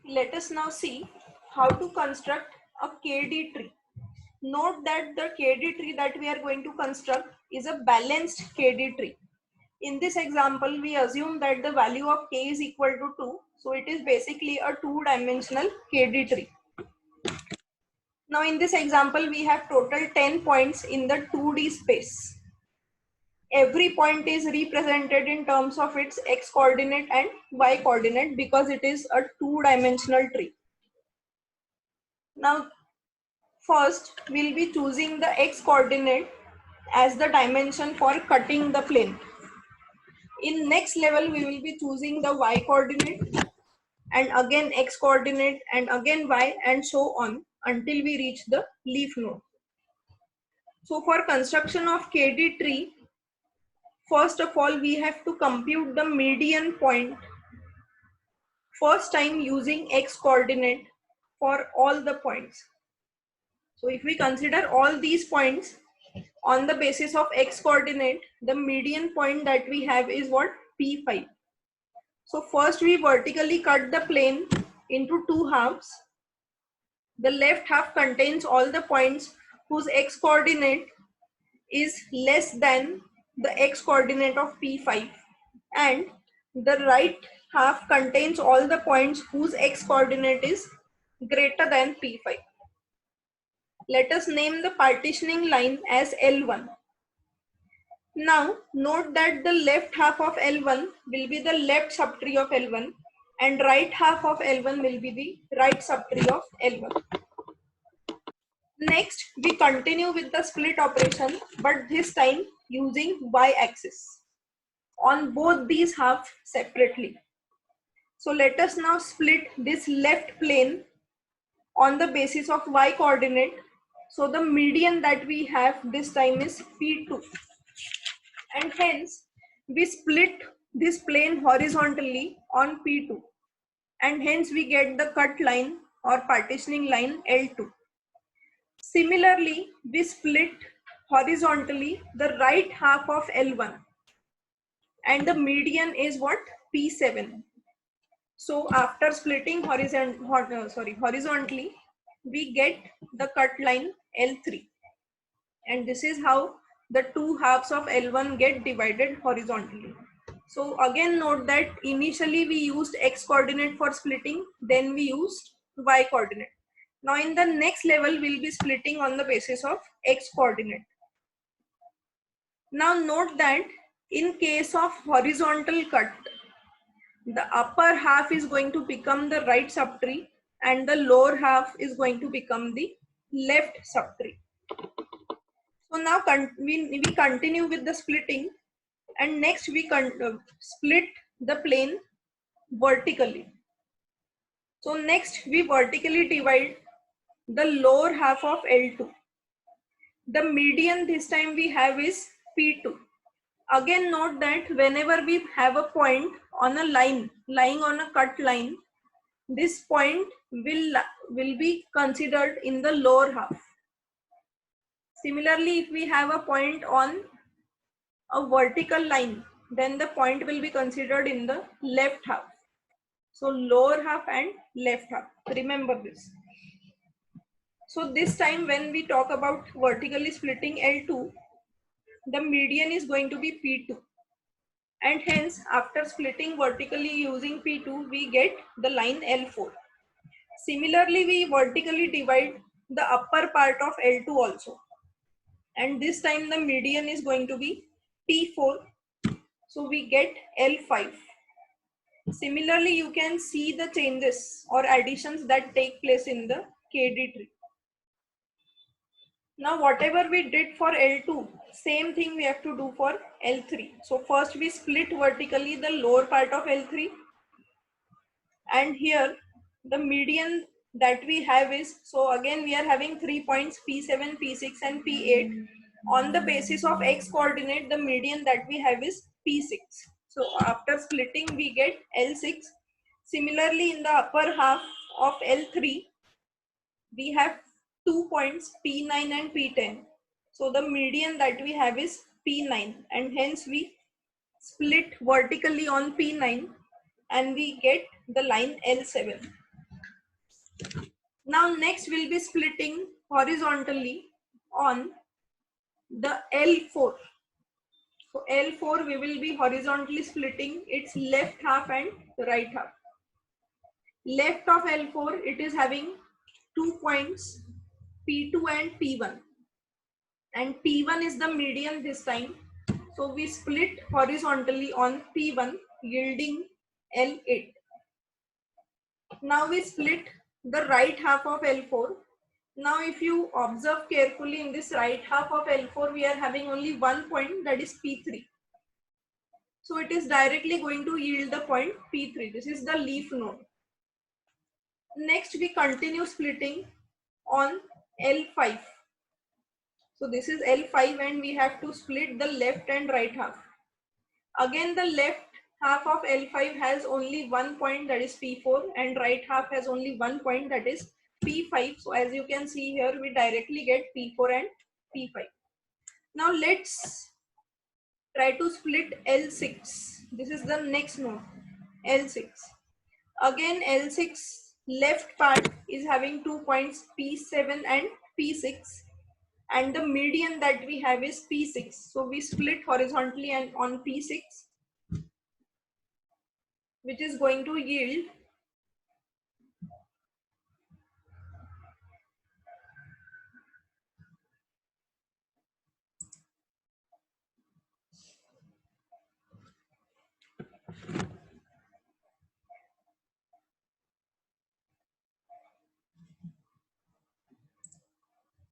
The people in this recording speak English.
Let us now see how to construct a KD tree. Note that the KD tree that we are going to construct is a balanced KD tree. In this example, we assume that the value of k is equal to 2. So it is basically a two-dimensional KD tree. Now in this example, we have total 10 points in the 2D space. Every point is represented in terms of its x coordinate and y coordinate because it is a two-dimensional tree. Now first we'll be choosing the x coordinate as the dimension for cutting the plane. In next level we will be choosing the y coordinate and again x coordinate and again y and so on until we reach the leaf node. So for construction of KD tree, first of all we have to compute the median point first time using x coordinate for all the points. So if we consider all these points on the basis of x coordinate, the median point that we have is what? P5. So first we vertically cut the plane into two halves. The left half contains all the points whose x coordinate is less than the x coordinate of P5, and the right half contains all the points whose x coordinate is greater than P5. Let us name the partitioning line as L1. Now note that the left half of L1 will be the left subtree of L1 and right half of L1 will be the right subtree of L1. Next, we continue with the split operation, but this time using y-axis on both these halves separately. So let us now split this left plane on the basis of y coordinate. So the median that we have this time is P2, and hence we split this plane horizontally on P2, and hence we get the cut line or partitioning line L2. Similarly, we split horizontally the right half of L1 and the median is what? P7. So after splitting horizontally, we get the cut line L3, and this is how the two halves of L1 get divided horizontally. So again note that initially we used x coordinate for splitting, then we used y coordinate. Now in the next level we'll be splitting on the basis of x coordinate. Now note that in case of horizontal cut, the upper half is going to become the right subtree and the lower half is going to become the left subtree. So now we continue with the splitting, and next we split the plane vertically. So next we vertically divide the lower half of L2. The median this time we have is P2. Again note that whenever we have a point on a line lying on a cut line, this point will be considered in the lower half. Similarly, if we have a point on a vertical line, then the point will be considered in the left half. So lower half and left half. Remember this. So this time when we talk about vertically splitting L2, the median is going to be P2. And hence after splitting vertically using P2, we get the line L4. Similarly, we vertically divide the upper part of L2 also. And this time the median is going to be P4. So we get L5. Similarly, you can see the changes or additions that take place in the KD tree. Now whatever we did for L2, same thing we have to do for L3. So first we split vertically the lower part of L3, and here the median that we have is, so again we are having 3 points P7, P6 and P8. On the basis of x coordinate, the median that we have is P6. So after splitting we get L6. Similarly, in the upper half of L3 we have 2 points P9 and P10. So the median that we have is P9, and hence we split vertically on P9 and we get the line L7. Now next we'll be splitting horizontally on the L4. So L4 we will be horizontally splitting its left half and right half. Left of L4 it is having 2 points P2 and P1, and P1 is the median this time. So we split horizontally on P1 yielding L8. Now we split the right half of L4. Now if you observe carefully, in this right half of L4 we are having only one point, that is P3. So it is directly going to yield the point P3. This is the leaf node. Next we continue splitting on L5. So this is L5 and we have to split the left and right half. Again the left half of L5 has only one point, that is P4, and right half has only one point, that is P5. So as you can see here, we directly get P4 and P5. Now let's try to split L6. This is the next node, L6. Again L6 left part is having 2 points P7 and P6, and the median that we have is P6. So we split horizontally and on P6, which is going to yield